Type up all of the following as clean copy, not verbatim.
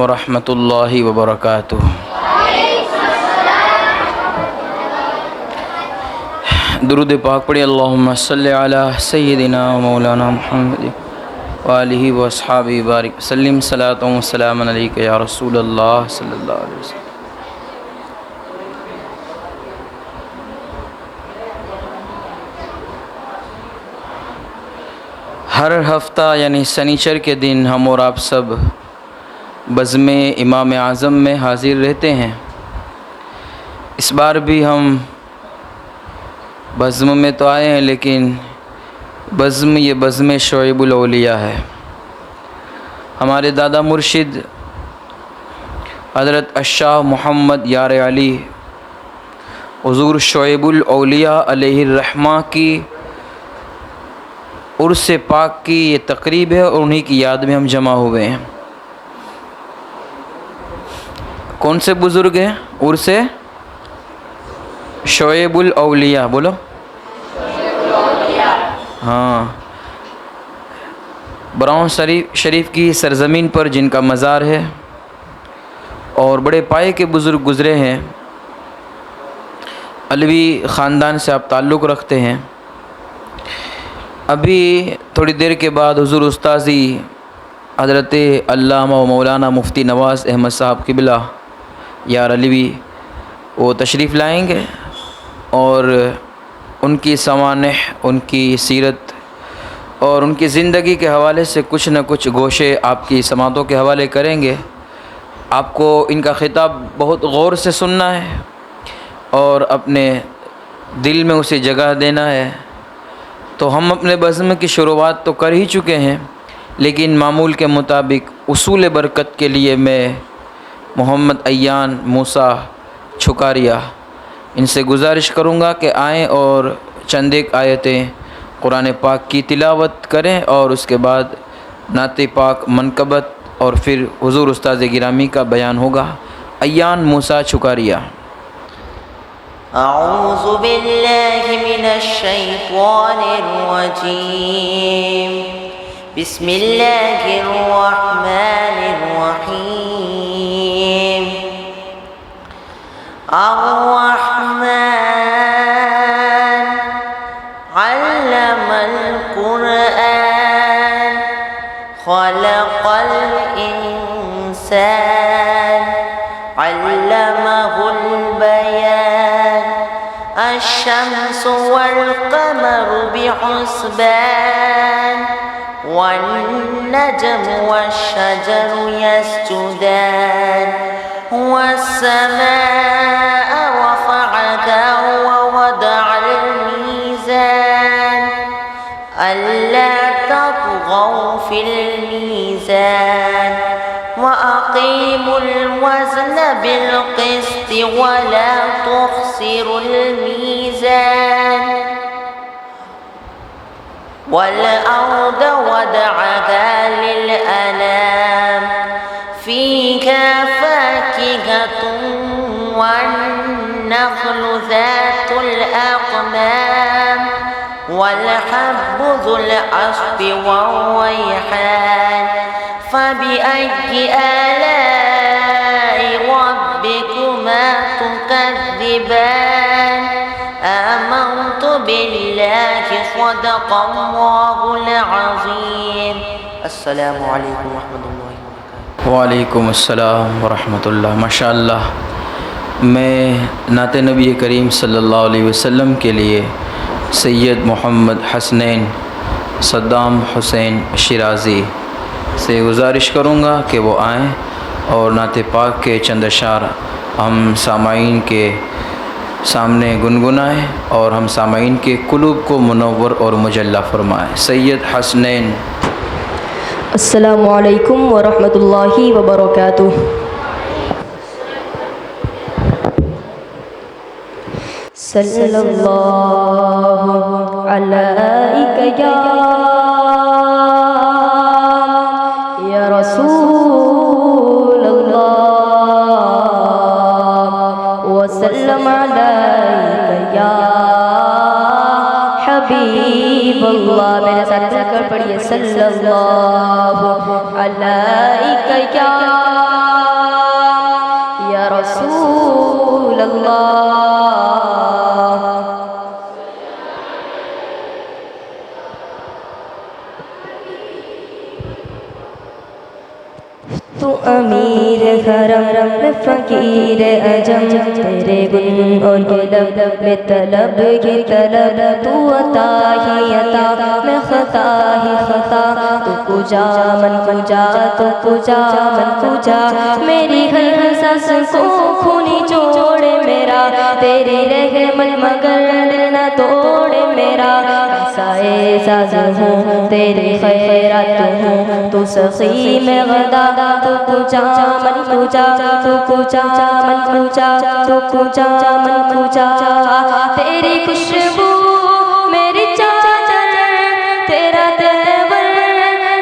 वरहमतुल्लाहि वबरकातुहू। दुरूद पाक पढ़िए। अल्लाहुम्मा सल्लि अला सय्यिदिना व मौलाना मुहम्मद व आलिहि व अस्हाबिहि बारिक वसल्लिम। सलातुन व सलामुन अलैका या रसूलल्लाह सल्लल्लाहु अलैहि वसल्लम। हर हफ्ता यानी शनिचर के दिन हम और आप सब बज़्म इमाम आज़म में हाज़िर रहते हैं। इस बार भी हम बज़्म में तो आए हैं, लेकिन बज़्म ये बज़्म शोएबुल औलिया है। हमारे दादा मुर्शिद हज़रत अशाह मोहम्मद यार अली हुज़ूर शोएबुल औलिया अलैहिर्रहमा की उर्स पाक की ये तकरीब है और उन्हीं की याद में हम जमा हुए हैं। कौन से बुज़ुर्ग हैं? उर्स शोएबुल औलिया, बोलो। हाँ, ब्राउन शरीफ की सरज़मीन पर जिनका मज़ार है और बड़े पाए के बुज़ुर्ग गुज़रे हैं। अलवी ख़ानदान से आप ताल्लुक़ रखते हैं। अभी थोड़ी देर के बाद हुज़ूर उस्ताज़ी हज़रत अल्लामा व मौलाना मुफ्ती नवाज़ अहमद साहब क़िबला यार अलवी वो तशरीफ़ लाएंगे और उनकी सवानह, उनकी सीरत और उनकी ज़िंदगी के हवाले से कुछ न कुछ गोशे आपकी समातों के हवाले करेंगे। आपको इनका ख़िताब बहुत गौर से सुनना है और अपने दिल में उसे जगह देना है। तो हम अपने बज़्म की शुरुआत तो कर ही चुके हैं, लेकिन मामूल के मुताबिक उसूल बरकत के लिए मैं मोहम्मद अय्यान मूसा छुकारिया इनसे गुजारिश करूँगा कि आएँ और चंद एक आयतें कुरान पाक की तिलावत करें और उसके बाद नाते पाक मनकबत और फिर हुज़ूर उस्ताज़ गिरामी का बयान होगा। अय्यान मूसा छुकारिया। अऊज़ु बिल्लाहि मिनश शैतानिर रजीम। बिस्मिल्लाहिर रहमानिर रहीम। अर्रहमान अल्लमल कुरआन खलक़ल इंसान अल्लमहुल बयान। अश्शम्सु वल क़मरु बिहुस्बान वन्नजमु वश्शजरु यस्जुदान। वस्समाअ रफ़अहा ववदअल मीज़ान अल्ला तत्ग़ौ फ़िल मीज़ान वअक़ीमुल वज़न बिलक़िस्ति वला तुख़्सिरुल मीज़ान। वल्अर्द वदअहा लिलअनाम फ़ीहा फ़ाकिहतुन वन्नख़्लु ज़ातुल अक़माम वल्हब्बु ज़ुल अस्फ़ि वर्रैहान। फ़बिअय्यि आलाइ रब्बिकुमा तुकज़्ज़िबान। आमन्तु बिल्लाहि सदक़ल्लाहुल अज़ीम। अस्सलामु अलैकुम व रहमतुल्लाहि व बरकातुहू। वालेकुम अस्सलाम व रहमतुल्लाह। माशाअल्लाह, मैं नाते नबी करीम सल्लल्लाहु अलैहि वसल्लम के लिए सैयद मोहम्मद हसनैन सद्दाम हुसैन शिराज़ी से गुजारिश करूँगा कि वो आएँ और नाते पाक के चंद अशार हम सामाईन के सामने गुनगुनाएँ और हम सामाईन के कुलूब को मुनव्वर और मुजल्ला फरमाएँ। सैयद हसनैन। अस्सलामु अलैकुम व रहमतुल्लाहि व बरकातुहू। सल्लल्लाहु अलैका या रसूलल्लाह व सल्लम अलैका या हबीबल्लाह। मेरे साथ मिलकर पढ़िए। सल्लल्लाहु अलैका या रसूल अल्लाह। तू अमीर हरम में फ़कीर अजम, तेरे गुन और लब में तलब की तलब, तू अता ही अता में ख़ता ही ख़ता, तू पूजा मन पूजा, तू पूजा मन पूजा, मेरी हर सांस को खूनी जोड़े मेरा, तेरी रहमत मगर दिल न तोड़े मेरा, साए साज़ हूँ तेरे खैरात हूँ, तू सखी में गदा, तू पूजा मन पूजा, तू पूजा मन पूजा, तू पूजा मन पूजा, तेरी खुशबू मेरी चादर, तेरा देवर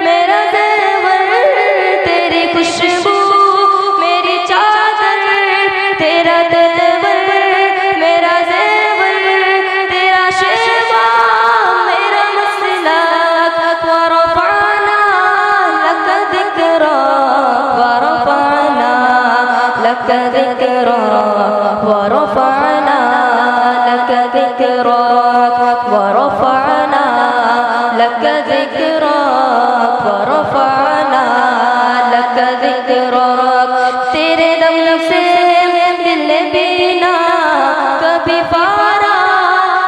मेरा देवर, तेरी खुशबू मेरी चादर, तेरा देवर मेरा देवर, तेरा शेवा मेरा मसला, वरफ़अना लक ज़िक्रा, वरफ़अना लक ज़िक्रा, वरफ़अना लक ज़िक्रा, वरफ़अना लक ज़िक्रा, वरफ़अना लक ज़िक्रा, तेरे दम से दिल बीना, कभी फारा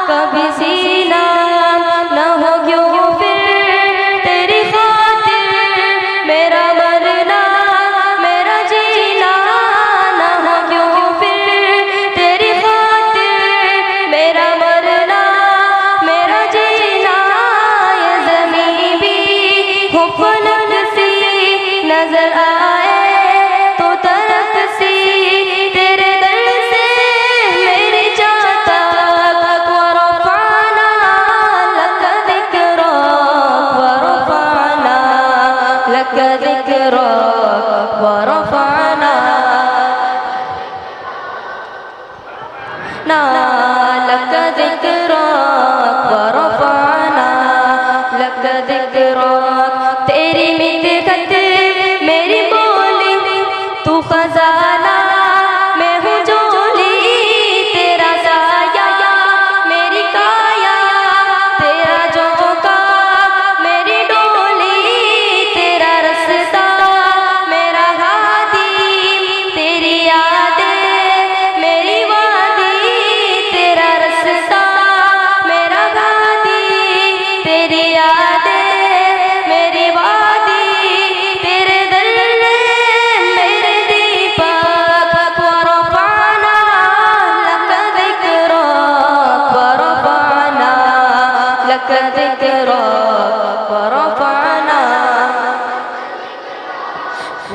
कभी सीना, न हो क्यों फिर तेरी खातिर मेरा मरना मेरा जीना, न हो क्यों फिर तेरी खातिर मेरा मरना मेरा जीना, ये ज़मीं भी हो फलक सी नजर आए तो तरक सी, तेरे दर से मेरी चाहता, वरफ़अना लक ज़िक्रा, वरफ़अना लक ज़िक्रा, वरफ़अना ना लक ज़िक्रा, वरफ़अना लक ज़िक्रा, तेरी मिदहत मेरी बोली, तू खजाना मैं हूँ जोली, तेरा साया मेरी काया, तेरा झोंका मेरी डोली, तेरा रास्ता मेरा हादी, तेरी यादें मेरी वादी, तेरा रास्ता मेरा हादी, तेरी यादें मेरी वादी, तेरे दर मेरे दीपक, वरफ़अना लक ज़िक्रा, वरफ़अना लक ज़िक्रा, वरफ़अना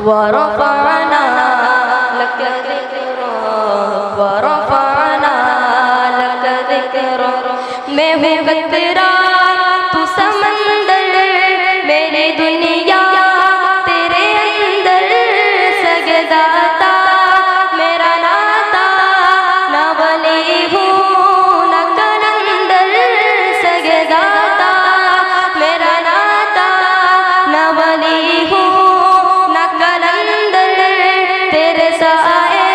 वरफ़अना लक ज़िक्रा, वरफ़अना लक ज़िक्रा, मैं हूँ कतरा तू समंदर, मेरी दुनिया तेरे अंदर, सजदाता मेरा नाता, न वली हूँ न कलंदर, सजदाता मेरा नाता, न वली हूँ न कलंदर, तेरे साए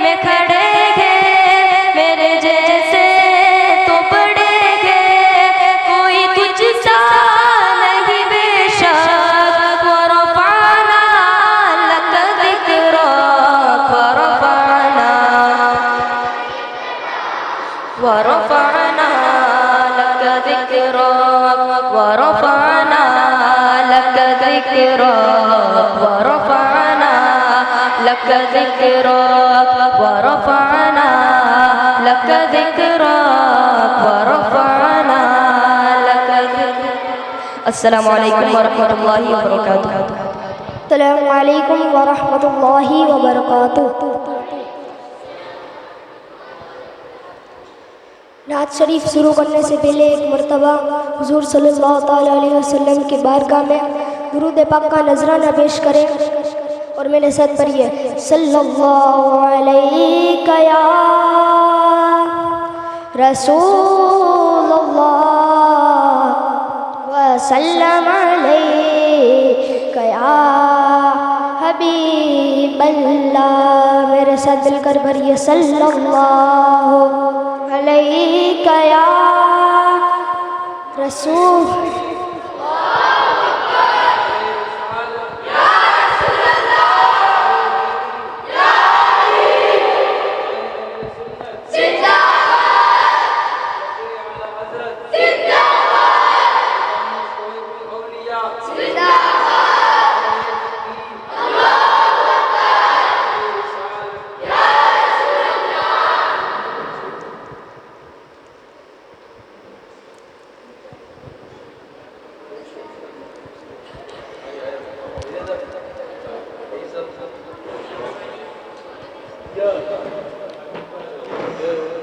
में खड़े हैं मेरे जैसे तो बड़े हैं, कोई तुझसा नहीं बेशक, वरफ़अना लक ज़िक्रा, वरफ़अना वरफ़अना लक ज़िक्रा, वरफ़अना लक ज़िक्रा, वरफ़अना लक ज़िक्रा, वरफ़अना लक ज़िक्रा, वरफ़अना लक ज़िक्रा। अस्सलामु अलैकुम वरहमतुल्लाहि वबरकातुह। अस्सलामु अलैकुम वरहमतुल्लाहि वबरकातुह। नात शरीफ शुरू करने से पहले एक मरतबा हुज़ूर सल्लल्लाहु ताला अलैहि वसल्लम की बारगाह में दुरूद पाक का नजराना पेश करें और मैंने साथ पढ़ी है, सल्लल्लाहु अलैका या रसूलल्लाह व सल्लम अलैका या हबीबल्लाह। मेरे साथ मिलकर भरिए सल्लल्लाहु अलैहि या रसूल।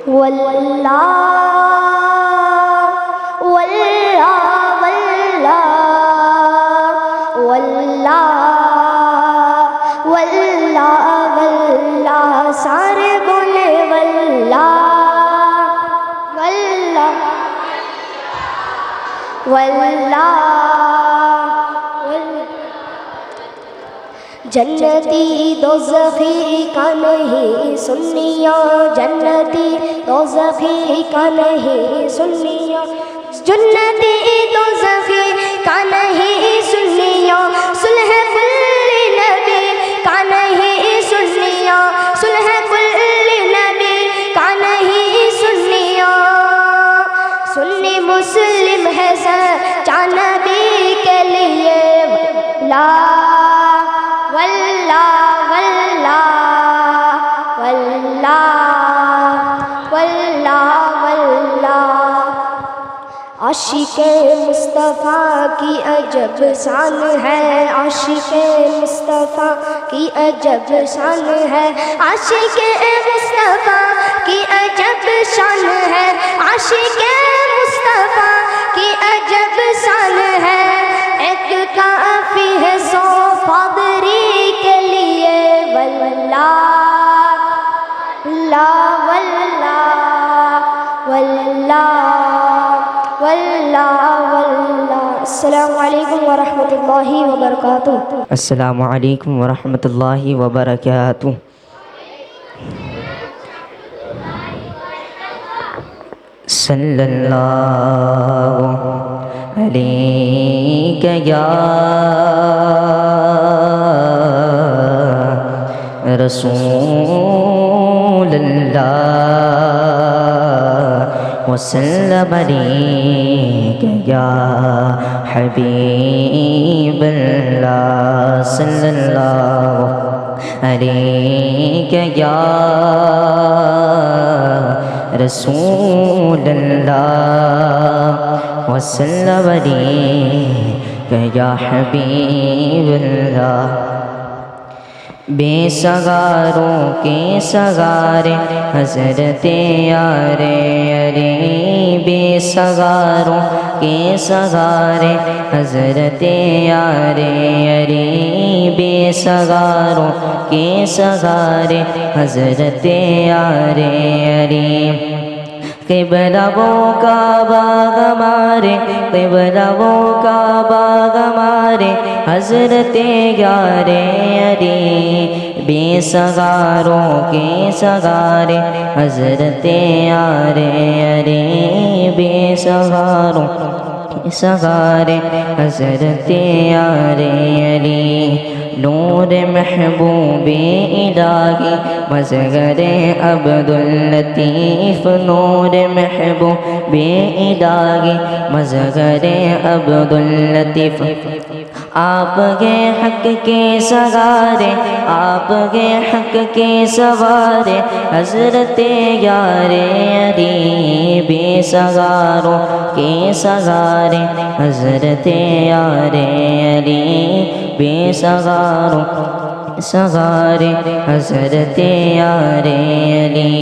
वल्लाह वल्लाह वल्लाह वल्लाह वल्लाह वल्लाह सारे बोले वल्लाह वल्लाह वल्लाह। जन्नती दोज़खी का नहीं सुनिया, जन्नती दोज़खी का नहीं सुनिया, जन्नती दोज़खी का नहीं सुनिया, सुलह कुल्ली नबी का नहीं सुनिया, सुलह कुल्ली नबी का नहीं सुनिया। सुन्नी मुस्लिम है सच्चा नबी के लिए ला वल्लाह वल्लाह वल्लाह वल्लाह वल्लाह। आशिक़े मुस्तफ़ा की अजब शान है, आशिक़े मुस्तफ़ा की अजब शान है, आशिक़े मुस्तफ़ा की अजब शान है, आशिक़े मुस्तफ़ा की अजब शान है। एक काफ़ी है सौ फ़ादरी के लिए वल्लाह ला वल्लाह वल्लाह वल्लाह वल्लाह। अस्सलामु अलैकुम व रहमतुल्लाहि व बरकातुहू। अस्सलामु अलैकुम व रहमतुल्लाहि व बरकातुहू। सल्लल्लाहु अलैका या रसूलल्लाह वसल्लम अलैका या हबीबल्लाह। सल्लल्लाहु अलैका या रसूलल्लाह वसल्लम अलैका या हबीबल्लाह। बेसगारों के सगारे हज़रते यारे अरे, बेसगारों के सगारे हज़रते यारे अरे, बेसगारों के सगारे हज़रते यारे अरे। क़िबला वो का बाग हमारे, क़िबला वो का बाग हमारे हज़रते यारे अरे, बेसगारों के सगारे हज़रते यारे अरे, बेसगारों के सगारे हज़रते यारे अरे। नूर महबूबे इलाही मज़हरे अब्दुल लतीफ़, नूर महबूबे इलाही मज़हरे अब्दुल लतीफ़। आपके हक के सगारे, आपके हक के सवारे हज़रते यारे अली, बेसगारों के सगारे हज़रते यारे अली, बेसगारों सगारे हज़रते यारे अली।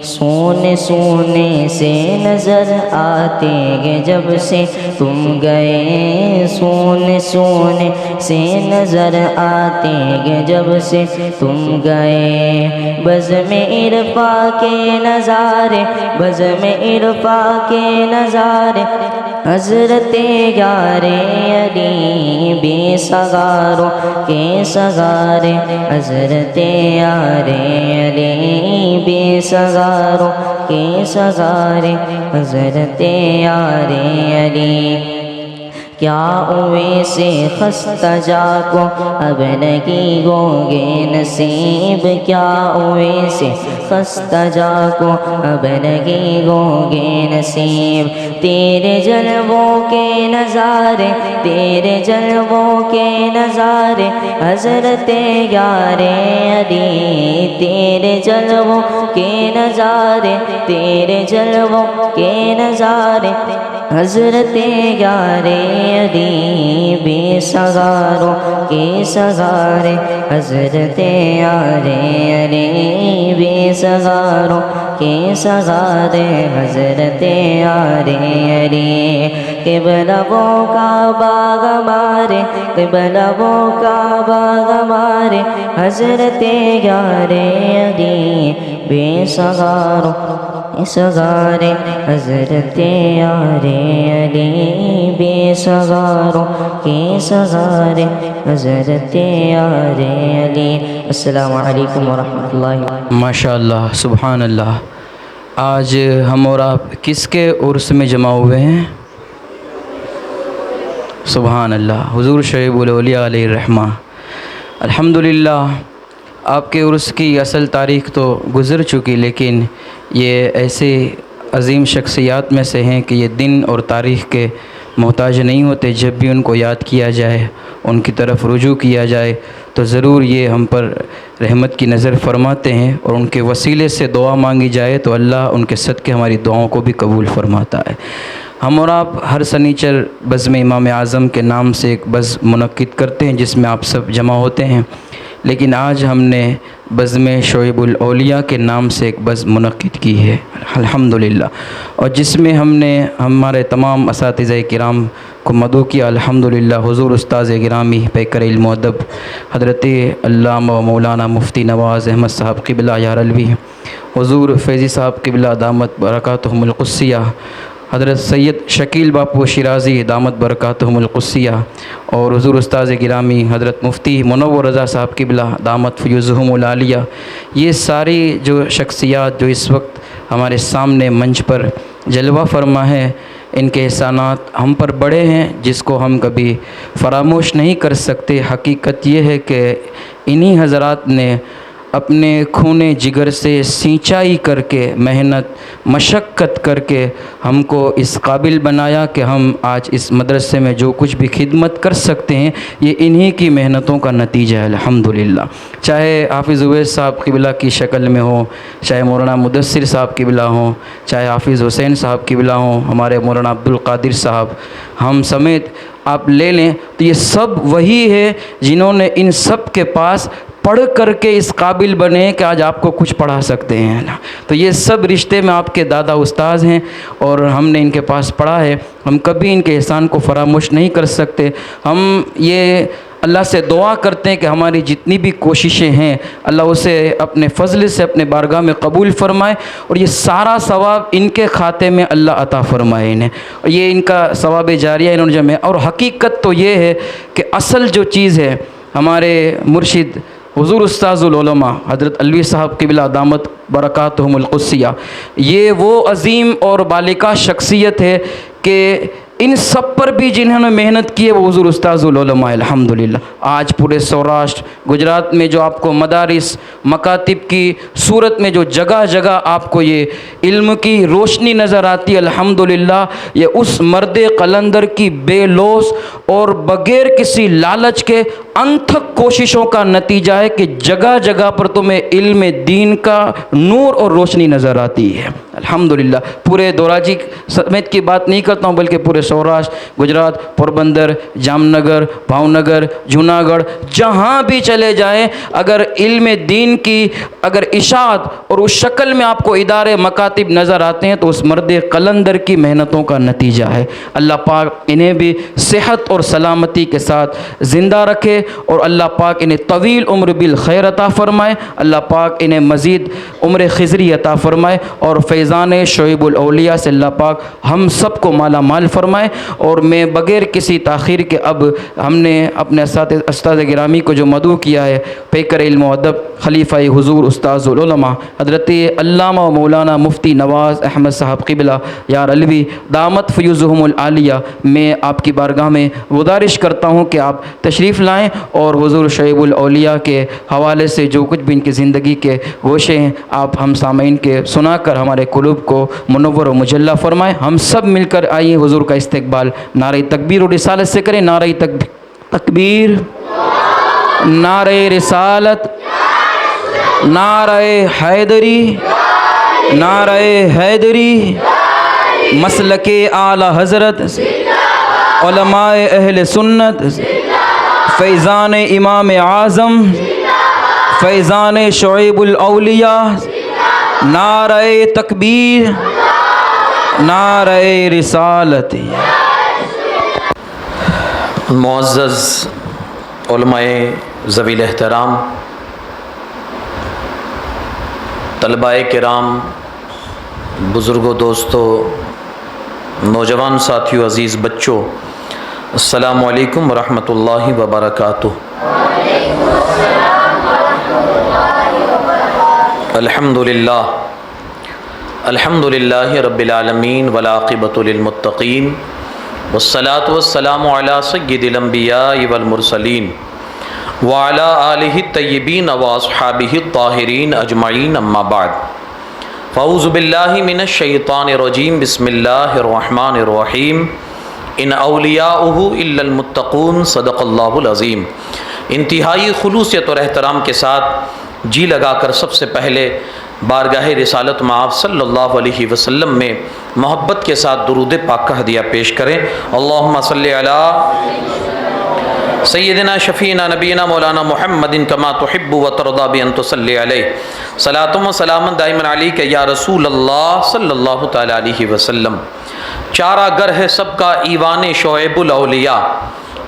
सोने सोने से नज़र आते हैं जब से तुम गए, सोने सोने से नज़र आते हैं जब से तुम गए। बज़्म इरफा के नज़ारे, बज़्म इरफा के नज़ारे, हज़रते यारे अली बेसगारों के सगारे, हज़रते यारे अली बेसगारों के सगारे, हज़रते यारे अली। क्या उवे से खस्ता जाको अब नहीं होंगे नसीब, क्या उवे से खस्ता जाको अब नहीं होंगे नसीब। तेरे जलवों के नज़ारे, तेरे जलवों के नज़ारे, हज़रते यारे अली, तेरे जलवों के नज़ारे, तेरे जलवों के नज़ारे, हज़रते यारे अली बेसगारों के सगारे, हज़रते यारे अली बेसगारों के सगारे, हज़रते यारे अली। क़िबला-वो का बाग हमारे, क़िबला-वो का बाग हमारे, हज़रते यारे अली बेसगारों सगारे, हज़रते यारे अली बेसगारों के सगारे, हज़रते यारे अली। अस्सलामु अलैकुम वरहमतुल्लाहि। माशाअल्लाह, सुभान अल्लाह। आज हम और आप किसके उर्स में जमा हुए हैं? सुभान अल्लाह, हुज़ूर शरीबुल औलिया अलैहि रहमा। अल्हम्दुलिल्लाह, आपके उर्स की असल तारीख़ तो गुज़र चुकी, लेकिन ये ऐसे अज़ीम शख्सियात में से हैं कि ये दिन और तारीख़ के मोहताज नहीं होते। जब भी उनको याद किया जाए, उनकी तरफ रुजू किया जाए, तो ज़रूर ये हम पर रहमत की नज़र फरमाते हैं, और उनके वसीले से दुआ मांगी जाए तो अल्लाह उनके सदक़े हमारी दुआओं को भी कबूल फरमाता है। हम और आप हर सनीचर बज़्म इमाम आज़म के नाम से एक बज़्म मुनक्किद करते हैं जिसमें आप सब जमा होते हैं, लेकिन आज हमने बज़्म शोएबुल औलिया के नाम से एक बज़्म मुनक्किद की है अल्हम्दुलिल्लाह, और जिसमें हमने हमारे तमाम असातिज़े किराम को मदू किया अल्हम्दुलिल्लाह। हुज़ूर उस्ताज़ गिरामी पैकर इल्म व अदब हज़रत अल्लामा व मौलाना मुफ्ती नवाज़ अहमद साहब क़िबला यारलवी, हुज़ूर फैज़ी साहब क़िबला दामत बरकातुहुमुल क़ुद्सिया, हज़रत सैयद शकील बापू शिराज़ी दामत बरकातुहुमुल क़ुद्सिया, और हुज़ूर उस्ताज़ गिरामी हज़रत मुफ्ती मुनव्वर रज़ा साहब क़िबला दामत फ़ुयूज़ुहुमुल आलिया, ये सारी जो शख्सियात जो इस वक्त हमारे सामने मंच पर जलवा फरमा है, इनके एहसानात हम पर बड़े हैं जिसको हम कभी फरामोश नहीं कर सकते। हकीकत ये है कि इन्हीं हज़रात ने अपने खूने जिगर से सिंचाई करके, मेहनत मशक्क़त करके हमको इस काबिल बनाया कि हम आज इस मदरसे में जो कुछ भी खिदमत कर सकते हैं, ये इन्हीं की मेहनतों का नतीजा है अल्हम्दुलिल्लाह। चाहे हाफिज़ उवैस साहब क़िबला की शक्ल में हो, चाहे मौलाना मुदस्सिर साहब क़िबला हों, चाहे हाफिज़ हुसैन साहब क़िबला हों, हमारे मौलाना अब्दुल क़ादिर साहब, हम समेत आप ले लें तो ये सब वही है जिन्होंने इन सब के पास पढ़ करके इस काबिल बने कि आज आपको कुछ पढ़ा सकते हैं ना। तो ये सब रिश्ते में आपके दादा उस्ताद हैं और हमने इनके पास पढ़ा है, हम कभी इनके एहसान को फरामोश नहीं कर सकते। हम ये अल्लाह से दुआ करते हैं कि हमारी जितनी भी कोशिशें हैं अल्लाह उसे अपने फ़ज़ल से अपने बारगाह में कबूल फ़रमाए, और ये सारा सवाब इनके खाते में अल्लाह अता फ़रमाए इन्हें, और ये इनका सवाब जारिया इन्होंने जमा। और हकीकत तो ये है कि असल जो चीज़ है, हमारे मुर्शिद हुज़ूर उस्ताज़ुल उलमा हज़रत अलवी साहब क़िबला दामत बरकातुहुमुल क़ुद्सिया, ये वो अज़ीम और बालिका शख्सियत है कि इन सब पर भी जिन्होंने मेहनत की है वो हुज़ूर उस्ताज़ुल उलमा अल्हम्दुलिल्लाह। आज पूरे सौराष्ट्र गुजरात में जो आपको मदारिस मकातिब की सूरत में जो जगह जगह आपको ये इल्म की रोशनी नज़र आती है अल्हम्दुलिल्लाह, ये उस मर्द कलंदर की बेलौस और बग़ैर किसी लालच के अनथक कोशिशों का नतीजा है कि जगह जगह पर तुम्हें इल्म दीन का नूर और रोशनी नज़र आती है अल्हम्दुलिल्लाह। पूरे दोराजी समेत की बात नहीं करता हूँ, बल्कि पूरे सौराष्ट्र, गुजरात, पोरबंदर, जामनगर, भावनगर, जूनागढ़, जहाँ भी चले जाएं, अगर इल्म दीन की अगर इशाअत और उस शक्ल में आपको इदारे मकातिब नज़र आते हैं तो उस मर्द कलंदर की मेहनतों का नतीजा है। अल्लाह पाक इन्हें भी सेहत और सलामती के साथ ज़िंदा रखे और अल्लाह पाक इन्हें तवील उम्र बिल खैर अता फ़रमाए। अल्लाह पाक इन्हें मज़ीद उम्र खिज़री अता फ़रमाए और फैज़ान शोएबुल औलिया से अल्लाह पाक हम सब को माला माल फ़रमाए। और मैं बग़ैर किसी ताख़ीर के अब हमने अपने उस्ताद गिरामी को जो मदू किया है, पैकर इल्म व अदब खलीफ़ा हुज़ूर उस्ताज़ुल उलमा हज़रत अल्लामा व मौलाना मुफ्ती नवाज़ अहमद साहब क़िबला यार अलवी दामत फ़यूज़ुहुमुल आलिया, मैं आपकी बारगाह में गुजारिश करता हूँ कि आप तशरीफ़ लाएँ और हुज़ूर शोएबुल औलिया के हवाले से जो कुछ भी इनकी ज़िंदगी के गोशे हैं आप हम सामीन के सुनाकर हमारे कुलूब को मुनव्वर व मुजल्ला फ़रमाएँ। हम सब मिलकर आइए हुज़ूर का इस्तक़बाल नारे तकबीर और रिसालत से करें। नारे तकबीर, नारे रिसालत, नारे हैदरी, नारे हैदरी, मसलके आला हज़रत, उलमाए अहले सुन्नत, फैज़ान इमाम आज़म, फैज़ान शोएबुल औलिया, नारे तकबीर, नारे रिसालत। मुअज़्ज़ज़ उलमाए ज़वील एहतराम, तलबाए किराम, बुज़ुर्गों, दोस्तों, नौजवान साथियों, अज़ीज़ बच्चों, अस्सलामु अलैकुम वरहमतुल्लाहि वबरकातुहू। अल्हम्दुलिल्लाह, अल्हम्दुलिल्लाहि रब्बिल आलमीन वल आक़िबतु लिल मुत्तक़ीन वस्सलातु वस्सलामु अला सय्यिदिल अंबियाइ वल मुरसलीन व अला आलिहि तय्यिबीन व अस्हाबिहि ताहिरीन अजमईन, अम्मा बाद। फ़अऊज़ु बिल्लाहि मिनश शैतानिर रजीम, बिस्मिल्लाहिर रहमानिर रहीम, इन औलियाउहु इल्लल मुत्तक़ून, सदक़ल्लाहुल अज़ीम। इंतहाई खुलूसियत और एहतराम के साथ जी लगाकर सबसे पहले बारगाह रिसालत माफ़ सल्लल्लाहु अलैहि वसल्लम में मोहब्बत के साथ दुरूद पाक का हदिया पेश करें। अल्लाहुम्मा सल्लि अला सय्यदिना शफ़ीना नबीना मौलाना मुहम्मदिन कमा तुहिब्बु व तरदा बि अन तुसल्ली अलैहि सलातुम व सलामुन दाइमन अलैका या रसूल अल्लाह सल्लल्लाहु तआला अलैहि वसल्लम। चारा गर है सबका ईवान शोएबुल औलिया,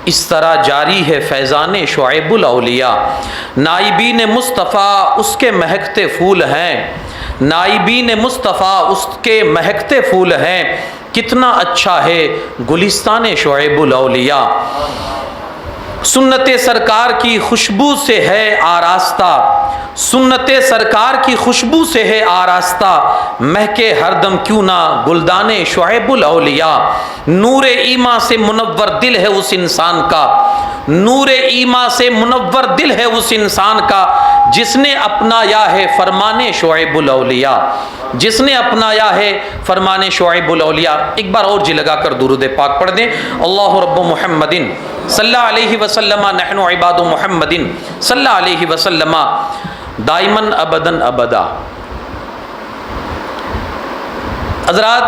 इस तरह जारी है फैज़ान शोएबुल औलिया। नाइबीन मुस्तफ़ा उसके महकते फूल हैं, नाइबीन मुस्तफ़ा उसके महकते फूल हैं, कितना अच्छा है गुलिस्तान शोएबुल औलिया। सुन्नत सरकार की खुशबू से है आरास्ता, सुन्नत सरकार की खुशबू से है आरास्ता, महके हरदम क्यों ना गुलदाने शोएबुल औलिया। नूरे ईमा से मुनव्वर दिल है उस इंसान का, नूरे ईमा से मुनव्वर दिल है उस इंसान का, जिसने अपनाया है फरमाने शोएबुल औलिया, जिसने अपनाया है फरमाने शोएबुल औलिया। एक बार और जी लगा कर दुरूद पाक पढ़ दें। अल्लाहु रब्बु मुहम्मदिन सल्लल्लाहु अलैहि वसल्लम नहनु इबादु मुहम्मदिन सल्लल्लाहु अलैहि वसल्लम दाइमन अबदन अबदा। हज़रात,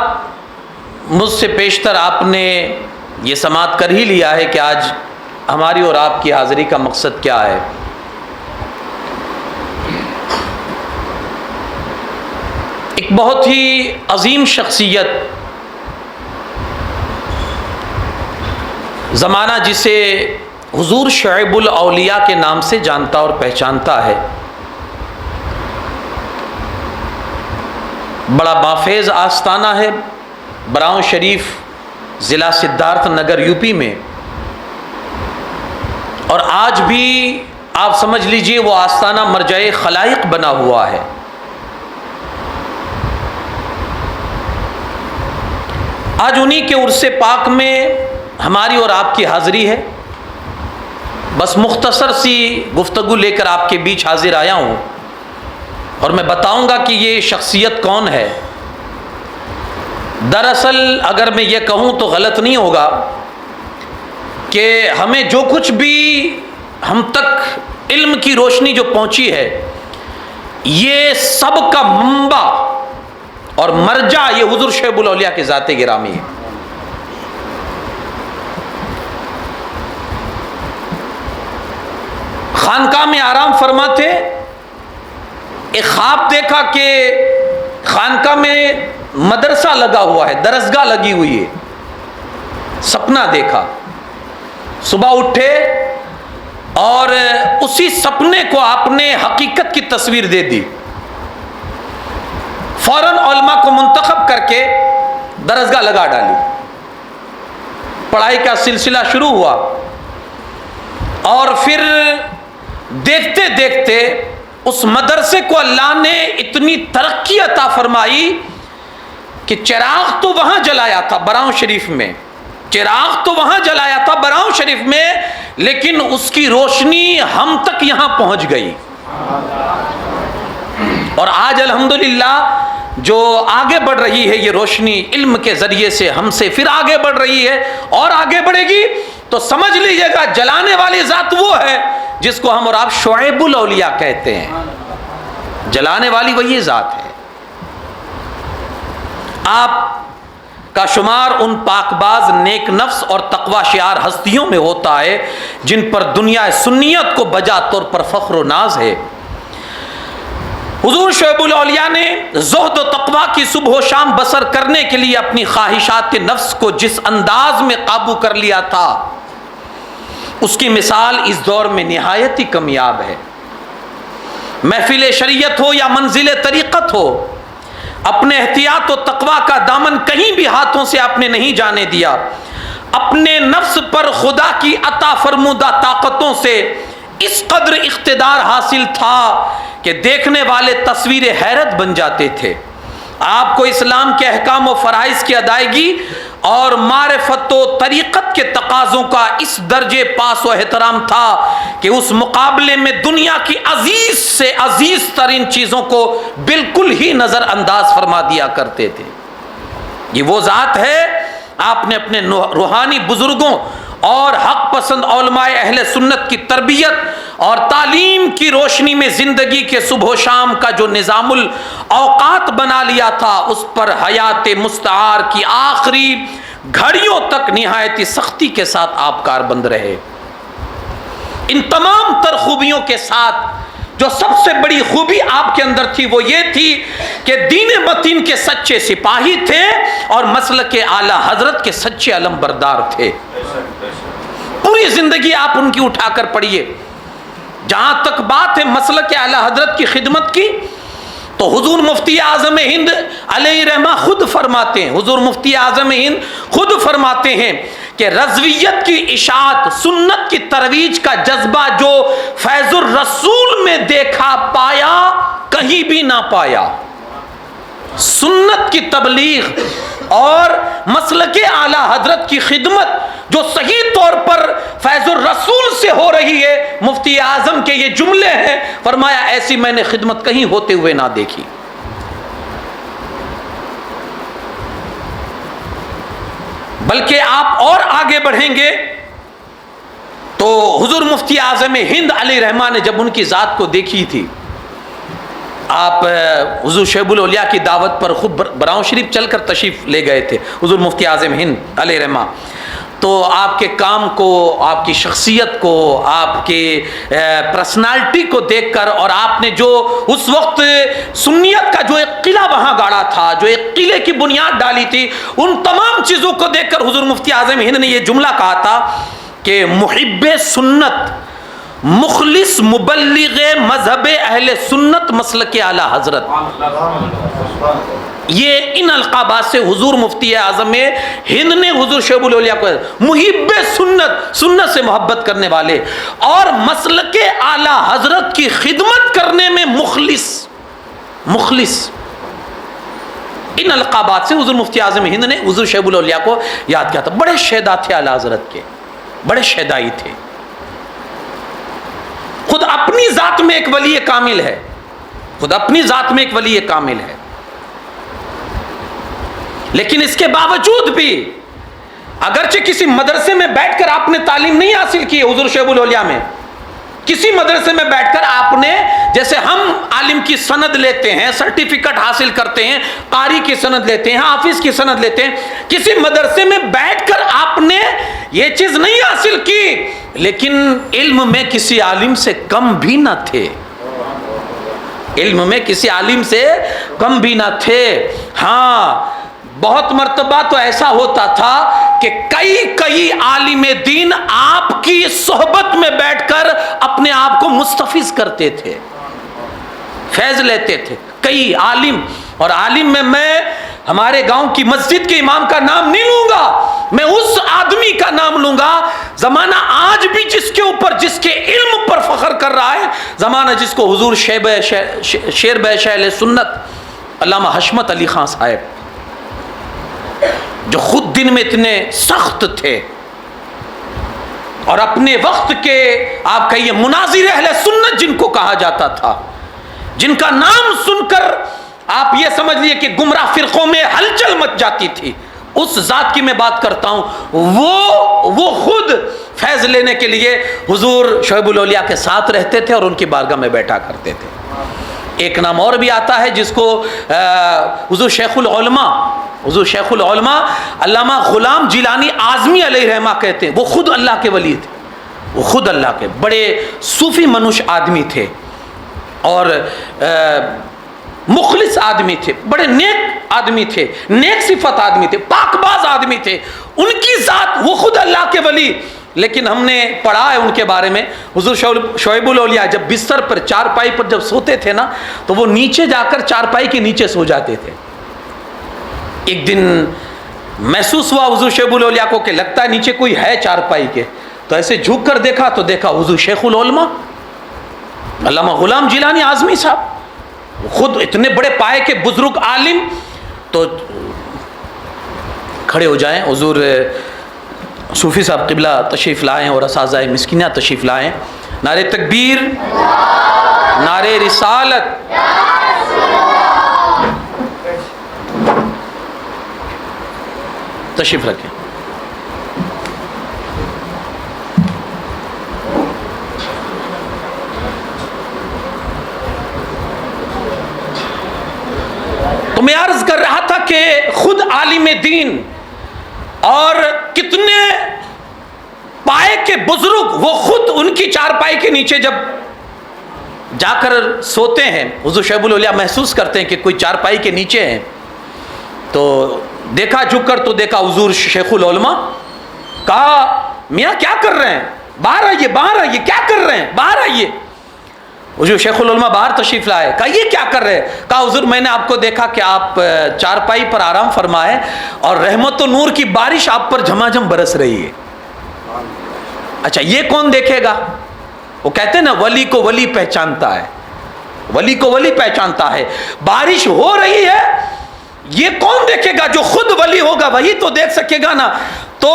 मुझसे पेशतर आपने ये समात कर ही लिया है कि आज हमारी और आपकी हाज़िरी का मकसद क्या है। एक बहुत ही अजीम शख्सियत, ज़माना जिसे हुज़ूर शोएबुल औलिया के नाम से जानता और पहचानता है, बड़ा बाफेज़ आस्ताना है बराऊं शरीफ, ज़िला सिद्धार्थ नगर, यूपी में। और आज भी आप समझ लीजिए वो आस्ताना मरजाए खलाइक बना हुआ है। आज उन्हीं के उर्से पाक में हमारी और आपकी हाज़िरी है। बस मुख्तसर सी गुफ्तगू लेकर आपके बीच हाजिर आया हूँ और मैं बताऊंगा कि ये शख्सियत कौन है। दरअसल अगर मैं ये कहूँ तो गलत नहीं होगा कि हमें जो कुछ भी हम तक इल्म की रोशनी जो पहुँची है, ये सब का मंबा और मरजा ये हुज़ूर शोएबुल औलिया के ज़ाते गिरामी है। खानकाह में आराम फरमा थे। एक ख्वाब देखा कि खानकाह में मदरसा लगा हुआ है, दरसगाह लगी हुई है। सपना देखा, सुबह उठे और उसी सपने को आपने हकीकत की तस्वीर दे दी। फौरन उलमा को मुंतखब करके दरसगाह लगा डाली। पढ़ाई का सिलसिला शुरू हुआ और फिर देखते देखते उस मदरसे को अल्लाह ने इतनी तरक्की अता फरमाई कि चिराग तो वहां जलाया था बराऊं शरीफ में, चिराग तो वहां जलाया था बराऊं शरीफ में, लेकिन उसकी रोशनी हम तक यहां पहुंच गई। और आज अल्हम्दुलिल्लाह जो आगे बढ़ रही है ये रोशनी इल्म के जरिए से हमसे फिर आगे बढ़ रही है और आगे बढ़ेगी। तो समझ लीजिएगा जलाने वाली जात वो है जिसको हम और आप शुएबुल औलिया कहते हैं। जलाने वाली वही जात है। आप का शुमार उन पाकबाज, नेक नफ्स और तकवा शियार हस्तियों में होता है जिन पर दुनिया सुन्नियत को बजा तौर पर फख्र व नाज है। हुजूर शुएबुल औलिया ने ज़ुहद व तक़वा की सुबह शाम बसर करने के लिए अपनी ख्वाहिशात नफ्स को जिस अंदाज में काबू कर लिया था, उसकी मिसाल इस दौर में निहायत ही कामयाब है। महफिल शरीयत हो या मंजिल तरीक़त हो, अपने एहतियात व तक़वा का दामन कहीं भी हाथों से आपने नहीं जाने दिया। अपने नफ्स पर खुदा की अता फरमुदा ताकतों से इस कद्र इख्तिदार हासिल था कि देखने वाले तस्वीर हैरत बन जाते थे। आपको इस्लाम के अहकाम व फ़राइज़ की अदायगी और मारिफत व तरीक़त के तकाज़ों का इस दर्जे पास व एहतराम था कि उस मुकाबले में दुनिया की अजीज़ से अजीज़ तरीन चीज़ों को बिल्कुल ही नज़रअंदाज फरमा दिया करते थे। ये वो ज़ात है, आपने अपने रूहानी बुजुर्गों और हक पसंद उलमाए अहले सुन्नत की तरबियत और तालीम की रोशनी में ज़िंदगी के सुबह शाम का जो निज़ामुल औकात बना लिया था, उस पर हयात मुस्तआर की आखिरी घड़ियों तक निहायती सख्ती के साथ आप कारबंद रहे। इन तमाम तर खूबियों के साथ जो सबसे बड़ी खूबी आपके अंदर थी वो ये थी कि दीन मतीन के सच्चे सिपाही थे और मसलक आला हजरत के सच्चे अलमबरदार थे। पूरी जिंदगी आप उनकी उठाकर पढ़िए। जहां तक बात है मसलक आला हजरत की खिदमत की, तो हुजूर मुफ्ती आज़म हिंद अलैहि रहमा खुद फरमाते हैं, हुजूर मुफ्ती आज़म हिंद खुद फरमाते हैं कि रज़वियत की इशाअत, सुन्नत की तरवीज का जज्बा जो फैज़ुर रसूल में देखा पाया कहीं भी ना पाया। सुन्नत की तबलीग और मसलके आला हजरत की खिदमत जो सही तौर पर फैज़ुर रसूल से हो रही है, मुफ्ती आज़म के ये जुमले हैं, फरमाया ऐसी मैंने खिदमत कहीं होते हुए ना देखी। बल्कि आप और आगे बढ़ेंगे तो हुजूर मुफ्ती आज़म हिंद अलैहि रहमा ने जब उनकी ज़ात को देखी थी, आप हुजूर शुएबुल औलिया की दावत पर खुद बराऊं शरीफ चलकर तशरीफ़ ले गए थे हुजूर मुफ्ती आज़म हिंद अलैहि रहमा। तो आपके काम को, आपकी शख्सियत को, आपके पर्सनालिटी को देखकर और आपने जो उस वक्त सुन्नियत का जो एक किला वहाँ गाड़ा था, जो एक किले की बुनियाद डाली थी, उन तमाम चीज़ों को देखकर हुजूर मुफ्ती आज़म हिंद ने ये जुमला कहा था कि मुहिब्बे सुन्नत, मुखलिस मुबल्लिग़े मज़हबे अहले सुन्नत मसलके आला हज़रत, ये इन अलक़ाबात से हुजूर मुफ्ती आज़म हिंद ने हुजूर शुएबुल औलिया को मुहिब्बे सुन्नत, सुन्नत से मोहब्बत करने वाले और मसलके आला हज़रत की खिदमत करने में मुखलिस, मुखलिस, इन अलक़ाबात से हुजूर मुफ्ती आज़म हिंद ने हुजूर शुएबुल औलिया को याद किया था। बड़े शहदा थे आला हज़रत के, बड़े शहदाई थे। खुद अपनी जात में एक वली कामिल है, खुद अपनी जात में एक वली कामिल है, लेकिन इसके बावजूद भी अगरचे किसी मदरसे में बैठकर आपने तालीम नहीं हासिल की है, हुजूर शुएबुल औलिया में किसी मदरसे में बैठकर आपने, जैसे हम आलिम की सनद लेते हैं, सर्टिफिकेट हासिल करते हैं, कारी की सनद लेते हैं, हाफिज की सनद लेते हैं, किसी मदरसे में बैठकर आपने ये चीज नहीं हासिल की लेकिन इल्म में किसी आलिम से कम भी न थे, इल्म में किसी आलिम से कम भी न थे। हाँ, बहुत मर्तबा तो ऐसा होता था कि कई कई आलिम दीन आपकी सोहबत में बैठकर अपने आप को मुस्तफिज करते थे, फैज लेते थे। कई आलिम, और आलिम में मैं हमारे गांव की मस्जिद के इमाम का नाम नहीं लूंगा, मैं उस आदमी का नाम लूंगा जमाना आज भी जिसके ऊपर, जिसके इल्म पर फख्र कर रहा है, जमाना जिसको हुजूर शेर बैशैल सुन्नत अल्लामा हशमत अली खान साहब, जो खुद दिन में इतने सख्त थे और अपने वक्त के, आप कहिए मुनाजिर अहले सुन्नत जिनको कहा जाता था, जिनका नाम सुनकर आप ये समझ लिए कि गुमराह फिरकों में हलचल मच जाती थी, उस जात की मैं बात करता हूं। वो खुद फैज लेने के लिए हुजूर शोएबुल औलिया के साथ रहते थे और उनकी बारगाह में बैठा करते थे। एक नाम और भी आता है जिसको हुजूर शेखुल उलमा अल्लामा गुलाम जिलानी आज़मी अलैहिर्रहमा कहते हैं। वो खुद अल्लाह के वली थे, वो खुद अल्लाह के बड़े सूफी मनुष्य आदमी थे और मुखलिस आदमी थे, बड़े नेक आदमी थे, नेक सिफत आदमी थे, पाकबाज आदमी थे। उनकी जात, वो खुद अल्लाह के वली, लेकिन हमने पढ़ा है उनके बारे में, हुजूर शोएबुल औलिया जब बिस्तर पर, चारपाई पर जब सोते थे ना, तो वो नीचे जाकर चारपाई के नीचे सो जाते थे। एक दिन महसूस हुआ हुजूर शोएबुल औलिया को कि लगता है नीचे कोई है चारपाई के, तो ऐसे झुक कर देखा तो देखा हुजूर शेखुल उलमा अल्लामा गुलाम जिलानी आज़मी साहब, खुद इतने बड़े पाए के बुजुर्ग आलिम। तो खड़े हो जाएं, हुजूर सूफी साहब क़िबला तशरीफ़ लाएँ और असाज़ाए मिस्किना तशरीफ़ लाएँ। नारे तकबीर, नारे रिसालत। तशरीफ़ रखें। तो मैं अर्ज कर रहा था कि खुद आलिम दीन और कितने पाए के बुजुर्ग, वो खुद उनकी चारपाई के नीचे जब जाकर सोते हैं, हुजूर शोएबुल औलिया महसूस करते हैं कि कोई चारपाई के नीचे है। तो देखा झुककर, तो देखा हुजूर शेखुल उलमा। कहा मियाँ क्या कर रहे हैं, बाहर आइए, बाहर आइए, क्या कर रहे हैं, बाहर आइए। हुजूर शेखुल उलमा बाहर तशरीफ लाए। कहा ये क्या कर रहे हैं? कहा हुजूर मैंने आपको देखा कि आप चारपाई पर आराम फरमाए और रहमत व नूर की बारिश आप पर झमाझम बरस रही है। अच्छा ये कौन देखेगा? वो कहते हैं ना वली को वली पहचानता है, वली को वली पहचानता है। बारिश हो रही है, ये कौन देखेगा? जो खुद वली होगा वही तो देख सकेगा ना। तो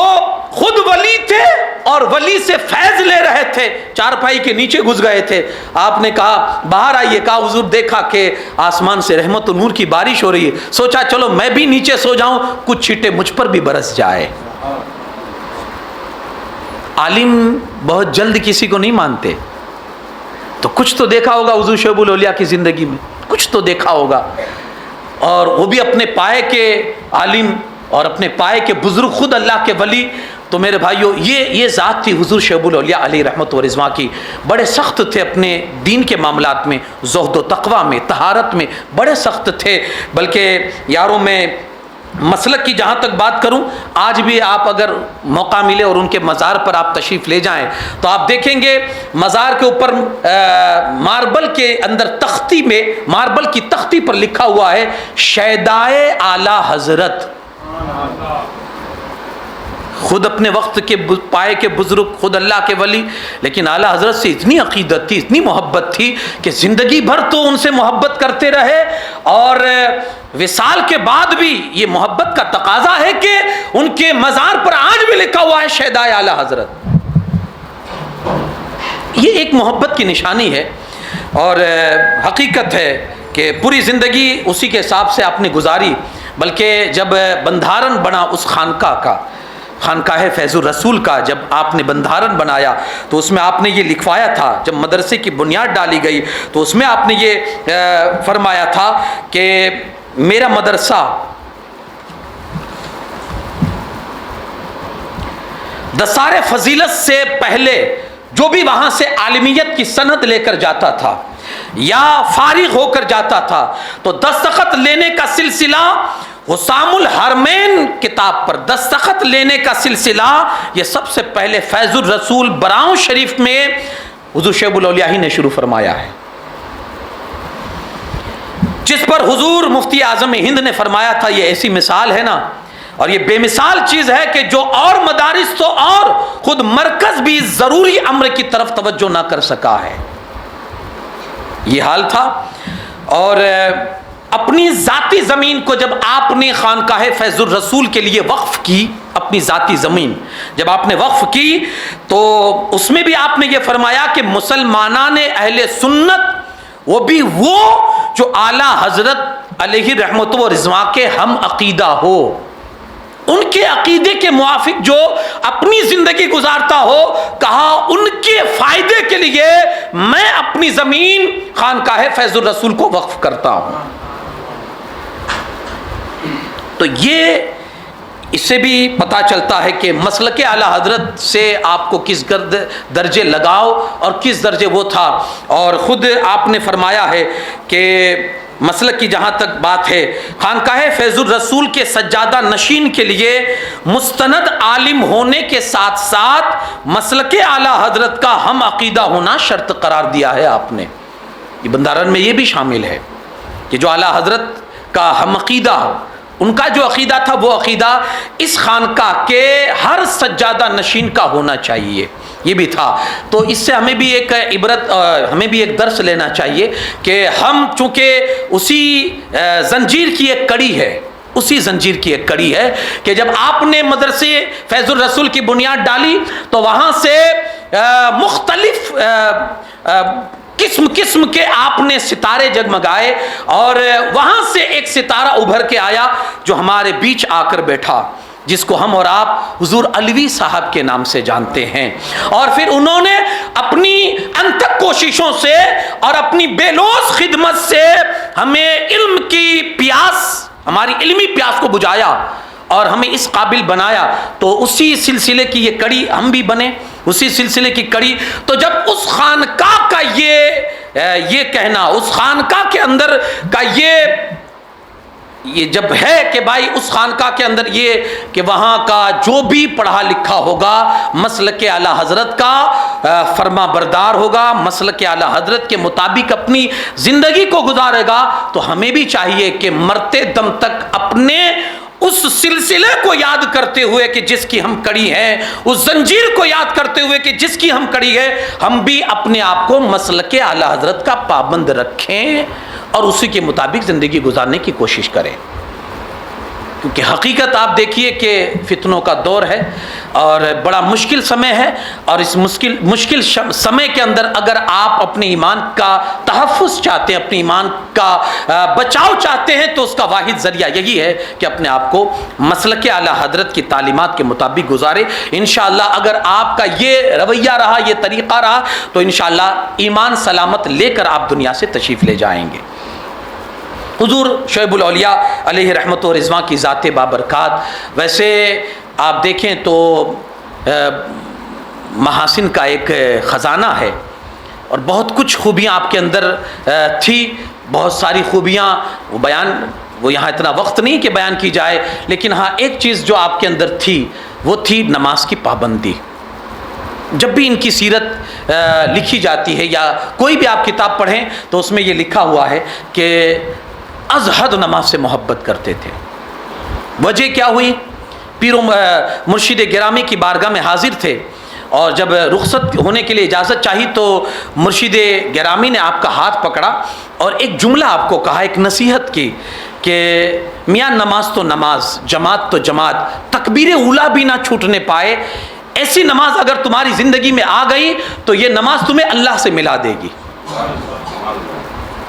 खुद वली थे और वली से फैज ले रहे थे, चारपाई के नीचे घुस गए थे। आपने कहा बाहर आइए। कहा हुजूर देखा कि आसमान से रहमत और नूर की बारिश हो रही है, सोचा चलो मैं भी नीचे सो जाऊं, कुछ छींटे मुझ पर भी बरस जाए। आलिम बहुत जल्द किसी को नहीं मानते, तो कुछ तो देखा होगा हुजूर शोएबुल औलिया की जिंदगी में, कुछ तो देखा होगा। और वो भी अपने पाए के आलिम और अपने पाए के बुजुर्ग, खुद अल्लाह के वली। तो मेरे भाइयों ये ज़ात थी हुजूर शोएबुल औलिया अलैहि रहमत व रिज़वान की। बड़े सख्त थे अपने दीन के मामलात में, ज़ुहद व तक़वा में, तहारत में बड़े सख्त थे। बल्कि यारों में मसलक की जहाँ तक बात करूँ, आज भी आप अगर मौका मिले और उनके मज़ार पर आप तशरीफ़ ले जाएं, तो आप देखेंगे मज़ार के ऊपर मार्बल के अंदर तख्ती में, मार्बल की तख्ती पर लिखा हुआ है शैदाए आला हज़रत। खुद अपने वक्त के पाए के बुजुर्ग, खुद अल्लाह के वली, लेकिन आला हज़रत से इतनी अक़ीदत थी, इतनी मोहब्बत थी कि ज़िंदगी भर तो उनसे मोहब्बत करते रहे। और विसाल के बाद भी ये मोहब्बत का तकाजा है कि उनके मज़ार पर आज भी लिखा हुआ है शहदाए आला हज़रत। ये एक मोहब्बत की निशानी है और हकीकत है कि पूरी ज़िंदगी उसी के हिसाब से आपने गुजारी। बल्कि जब बंधारण बना उस खानका का, खानकाह फैज़ुर रसूल का, जब आपने बंधारण बनाया तो उसमें आपने ये लिखवाया था, जब मदरसे की बुनियाद डाली गई तो उसमें आपने ये फरमाया था कि मेरा मदरसा दसारे फजीलत से पहले जो भी वहां से आलिमियत की सनद लेकर जाता था या फारिग होकर जाता था, तो दस्तखत लेने का सिलसिला हुसामुल हरमैन किताब पर दस्तखत लेने का सिलसिला ये सबसे पहले फैजुर रसूल बराऊं शरीफ में हुजूर शैबुल औलिया ही ने शुरू फरमाया है, जिस पर हुजूर मुफ्ती आजम हिंद ने फरमाया था ये ऐसी मिसाल है ना, और ये बेमिसाल चीज है कि जो और मदारिस तो और खुद मरकज भी जरूरी अम्र की तरफ तवज्जो ना कर सका है। ये हाल था। और अपनी जाती जमीन को जब आपने खानकाहे फैजुर रसूल के लिए वक्फ की, अपनी जाती जमीन जब आपने वक्फ की, तो उसमें भी आपने ये फरमाया कि मुसलमानान अहले सुन्नत वो भी वो जो आला हजरत अलैहि रहमत व रिज़वा के हम अकीदा हो, उनके अकीदे के मुआफिक जो अपनी जिंदगी गुजारता हो, कहा उनके फायदे के लिए मैं अपनी जमीन खानकाहे फैजुर रसूल को वक्फ करता हूं। तो ये इससे भी पता चलता है कि मसलके आला हजरत से आपको किस दर्जे लगाओ और किस दर्जे वो था। और ख़ुद आपने फरमाया है कि मसलक की जहाँ तक बात है, खानकाहे फैजुर रसूल के सज्जादा नशीन के लिए मुस्तनद आलिम होने के साथ साथ मसलके आला हजरत का हम अकीदा होना शर्त करार दिया है आपने। ये बंधारण में ये भी शामिल है कि जो आला हजरत का हम अकीदा हो, उनका जो अकीदा था वो अकीदा इस खानका के हर सज्जादा नशीन का होना चाहिए, ये भी था। तो इससे हमें भी एक इबरत, हमें भी एक दर्स लेना चाहिए कि हम चूँकि उसी जंजीर की एक कड़ी है, उसी जंजीर की एक कड़ी है कि जब आपने मदरसे फैजुर रसूल की बुनियाद डाली तो वहाँ से मुख्तलिफ किस्म किस्म के आपने सितारे जगमगाए, और वहाँ से एक सितारा उभर के आया जो हमारे बीच आकर बैठा, जिसको हम और आप हुजूर अलवी साहब के नाम से जानते हैं। और फिर उन्होंने अपनी अनथक कोशिशों से और अपनी बेलोस खिदमत से हमें इल्म की प्यास, हमारी इल्मी प्यास को बुझाया और हमें इस काबिल बनाया। तो उसी सिलसिले की ये कड़ी हम भी बने, उसी सिलसिले की कड़ी। तो जब उस खानका का ये कहना, उस खानका के अंदर का ये जब है कि भाई उस खानका के अंदर ये कि वहाँ का जो भी पढ़ा लिखा होगा मसलके आला हजरत का फरमा बरदार होगा, मसलके आला हजरत के मुताबिक अपनी ज़िंदगी को गुजारेगा, तो हमें भी चाहिए कि मरते दम तक अपने उस सिलसिले को याद करते हुए कि जिसकी हम कड़ी हैं, उस जंजीर को याद करते हुए कि जिसकी हम कड़ी है, हम भी अपने आप को मसलके आला हजरत का पाबंद रखें और उसी के मुताबिक ज़िंदगी गुजारने की कोशिश करें। क्योंकि हकीकत आप देखिए कि फितनों का दौर है और बड़ा मुश्किल समय है, और इस मुश्किल समय के अंदर अगर आप अपने ईमान का तहफ़्फ़ुज़ चाहते हैं, अपने ईमान का बचाव चाहते हैं, तो उसका वाहिद ज़रिया यही है कि अपने आप को मसलके आला हजरत की तालीमात के मुताबिक गुजारे। इंशाअल्लाह अगर आपका ये रवैया रहा, ये तरीक़ा रहा, तो इंशाअल्लाह ईमान सलामत लेकर आप दुनिया से तशरीफ़ ले जाएंगे। हुजूर शुएबुल औलिया अलैहि रहमत व रिज़वा की ज़ात बाबरकात, वैसे आप देखें तो महासिन का एक ख़जाना है और बहुत कुछ खूबियाँ आपके अंदर थी, बहुत सारी खूबियाँ वो यहाँ इतना वक्त नहीं कि बयान की जाए, लेकिन हाँ एक चीज़ जो आपके अंदर थी वो थी नमाज की पाबंदी। जब भी इनकी सीरत लिखी जाती है या कोई भी आप किताब पढ़ें तो उसमें ये लिखा हुआ है कि अज़हद नमाज से मोहब्बत करते थे। वजह क्या हुई? पीर मुर्शिद गिरामी की बारगाह में हाजिर थे और जब रुखसत होने के लिए इजाज़त चाहिए तो मुर्शिद गिरामी ने आपका हाथ पकड़ा और एक जुमला आपको कहा, एक नसीहत की कि मियाँ नमाज तो नमाज, जमात तो जमात, तकबीर उला भी ना छूटने पाए। ऐसी नमाज अगर तुम्हारी ज़िंदगी में आ गई तो ये नमाज तुम्हें अल्लाह से मिला देगी।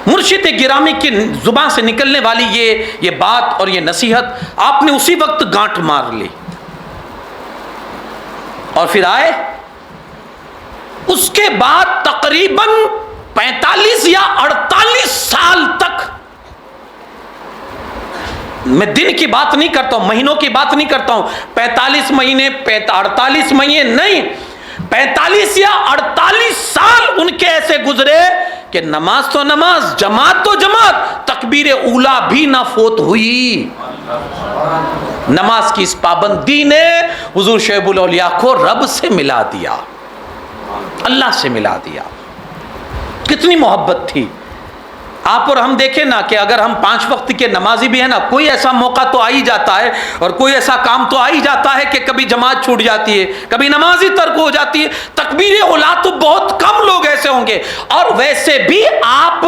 मुर्शिद गिरामी की ज़ुबान से निकलने वाली ये बात और ये नसीहत आपने उसी वक्त गांठ मार ली और फिर आए। उसके बाद तकरीबन 45 या 48 साल तक मैं दिन की बात नहीं करता हूं, महीनों की बात नहीं करता हूं, 45 महीने 48 महीने नहीं, 45 या 48 साल उनके ऐसे गुजरे कि नमाज तो नमाज, जमात तो जमात, तकबीर ऊला भी ना फोत हुई। नमाज की इस पाबंदी ने हुजूर शोएबुल औलिया को रब से मिला दिया, अल्लाह से मिला दिया। कितनी मोहब्बत थी। आप और हम देखें ना कि अगर हम 5 वक्त के नमाजी भी है ना, कोई ऐसा मौका तो आ ही जाता है और कोई ऐसा काम तो आ ही जाता है कि कभी जमात छूट जाती है, कभी नमाज ही तर्क हो जाती है। तकबीर उला तो बहुत कम लोग ऐसे होंगे। और वैसे भी आप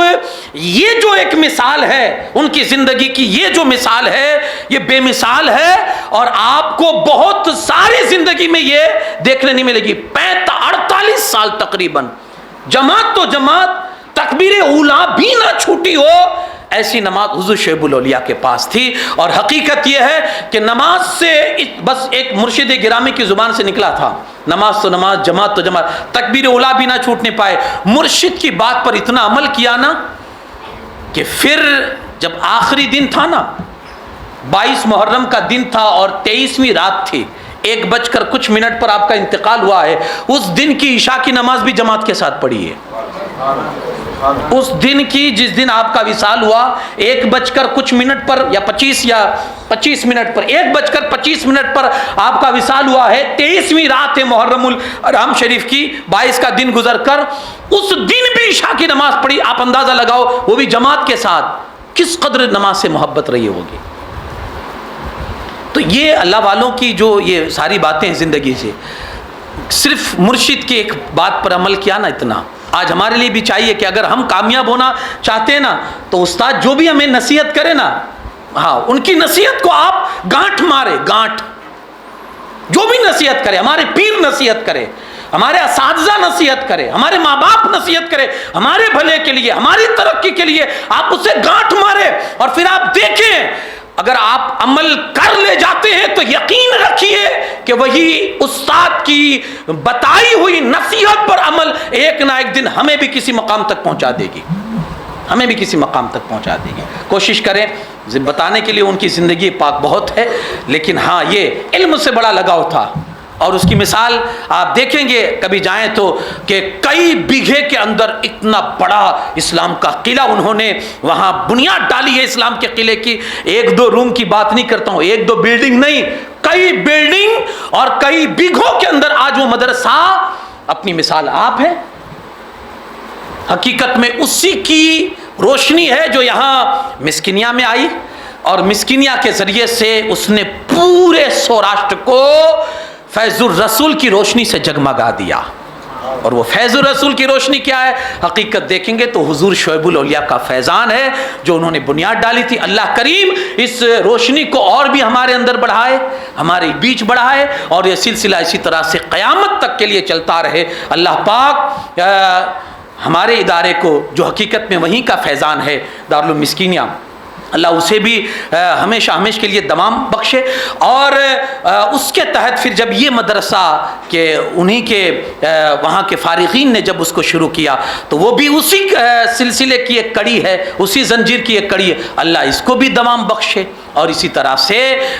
ये जो एक मिसाल है उनकी जिंदगी की, ये जो मिसाल है ये बेमिसाल है और आपको बहुत सारी जिंदगी में ये देखने नहीं मिलेगी। 48 साल तकरीबन जमात तो जमात, तकबीर उला भी ना छूटी हो, ऐसी नमाज हुजूर शोएबुल औलिया के पास थी। और हकीकत यह है कि नमाज से बस एक मुर्शिद गिरामी की जुबान से निकला था, नमाज तो नमाज, जमात तो जमात, तकबीर उला भी ना छूटने पाए। मुर्शिद की बात पर इतना अमल किया ना कि फिर जब आखिरी दिन था ना, 22 मुहर्रम का दिन था और 23वीं रात थी, 1:कुछ पर आपका इंतकाल हुआ है। उस दिन की ईशा की नमाज भी जमात के साथ पढ़ी है। उस दिन की, जिस दिन आपका विसाल हुआ, 1:कुछ पर या 25 मिनट पर, 1:25 पर आपका विसाल हुआ है। 23वीं रात है मुहर्रमुल हराम शरीफ की, 22 का दिन गुजर कर उस दिन भी ईशा की नमाज पढ़ी। आप अंदाजा लगाओ, वो भी जमात के साथ, किस कदर नमाज से मोहब्बत रही होगी। तो ये अल्लाह वालों की जो ये सारी बातें हैं ज़िंदगी से, सिर्फ मुर्शिद की एक बात पर अमल किया ना, इतना आज हमारे लिए भी चाहिए कि अगर हम कामयाब होना चाहते हैं ना, तो उस्ताद जो भी हमें नसीहत करे ना, हाँ, उनकी नसीहत को आप गांठ मारे, गांठ। जो भी नसीहत करे, हमारे पीर नसीहत करे, हमारे असातिज़ा नसीहत करे, हमारे माँ बाप नसीहत करे, हमारे भले के लिए, हमारी तरक्की के लिए, आप उससे गांठ मारे और फिर आप देखें, अगर आप अमल कर ले जाते हैं तो यकीन रखिए कि वही उस्ताद की बताई हुई नसीहत पर अमल एक ना एक दिन हमें भी किसी मकाम तक पहुंचा देगी, हमें भी किसी मकाम तक पहुंचा देगी। कोशिश करें, बताने के लिए उनकी ज़िंदगी पाक बहुत है, लेकिन हाँ, ये इल्म से बड़ा लगाव था। और उसकी मिसाल आप देखेंगे कभी जाएं तो, कि कई बीघे के अंदर इतना बड़ा इस्लाम का किला उन्होंने वहाँ बुनियाद डाली है इस्लाम के किले की। 1-2 रूम की बात नहीं करता हूँ, 1-2 बिल्डिंग नहीं, कई बिल्डिंग और कई बीघों के अंदर आज वो मदरसा, अपनी मिसाल आप है। हकीकत में उसी की रोशनी है जो यहाँ मिस्किनिया में आई और मिस्किनिया के जरिए से उसने पूरे सौराष्ट्र को फैजुर रसूल की रोशनी से जगमगा दिया। और वो फैजुर रसूल की रोशनी क्या है, हकीकत देखेंगे तो हुजूर शोएबुल औलिया का फैज़ान है जो उन्होंने बुनियाद डाली थी। अल्लाह करीम इस रोशनी को और भी हमारे अंदर बढ़ाए, हमारे बीच बढ़ाए और ये सिलसिला इसी तरह से क़यामत तक के लिए चलता रहे। अल्लाह पाक हमारे इदारे को, जो हकीकत में वहीं का फैज़ान है, दारुल मिस्कीनिया, अल्लाह उसे भी हमेशा हमेशा के लिए दमाम बख्शे। और उसके तहत फिर जब ये मदरसा के उन्हीं के वहाँ के फारिगीन ने जब उसको शुरू किया, तो वो भी उसी सिलसिले की एक कड़ी है, उसी जंजीर की एक कड़ी है। अल्लाह इसको भी दमाम बख्शे और इसी तरह से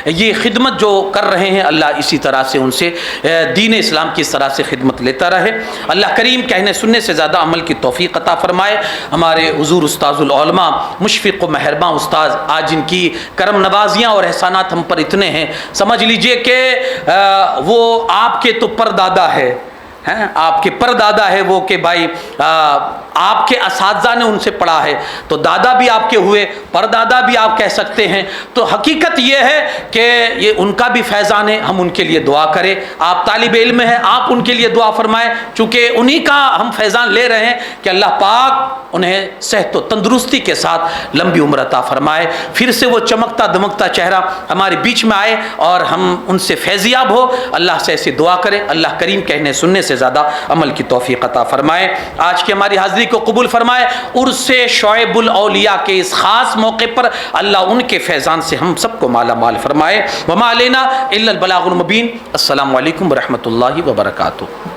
ये खिदमत जो कर रहे हैं, अल्लाह इसी तरह से उनसे दीन इस्लाम की इस तरह से खिदमत लेता रहे। अल्लाह करीम कहने सुनने से ज़्यादा अमल की तौफीक अता फरमाए। हमारे हुजूर उस्ताजुल उलमा मुशफ़िक़ व मेहरबान उस्ताद, आज इनकी करम नवाजियाँ और एहसानात हम पर इतने हैं, समझ लीजिए कि वो आपके तो परदादा है, हैं, आपके परदादा है वो, कि भाई आपके असातिज़ा ने उनसे पढ़ा है, तो दादा भी आपके हुए, परदादा भी आप कह सकते हैं। तो हकीकत ये है कि ये उनका भी फैज़ान है, हम उनके लिए दुआ करें। आप तालिब इल्म हैं, आप उनके लिए दुआ फरमाएं, चूँकि उन्हीं का हम फैज़ान ले रहे हैं कि अल्लाह पाक उन्हें सेहत व तंदुरुस्ती के साथ लंबी उम्र अता फरमाए, फिर से वो चमकता दमकता चेहरा हमारे बीच में आए और हम उनसे फैज़याब हो। अल्लाह से ऐसी दुआ करें। अल्लाह करीम कहने सुनने से ज़्यादा अमल की तौफीक अता फरमाए। आज की हमारी हाज़िरी को कबूल फरमाए। उर्से शोएबुल औलिया के इस ख़ास मौके पर अल्लाह उनके फैज़ान से हम सबको माला माल फरमाए। वमा अलैना इल्लल बलागुल मुबीन। अस्सलामु अलैकुम व रहमतुल्लाहि व बरकातुहू।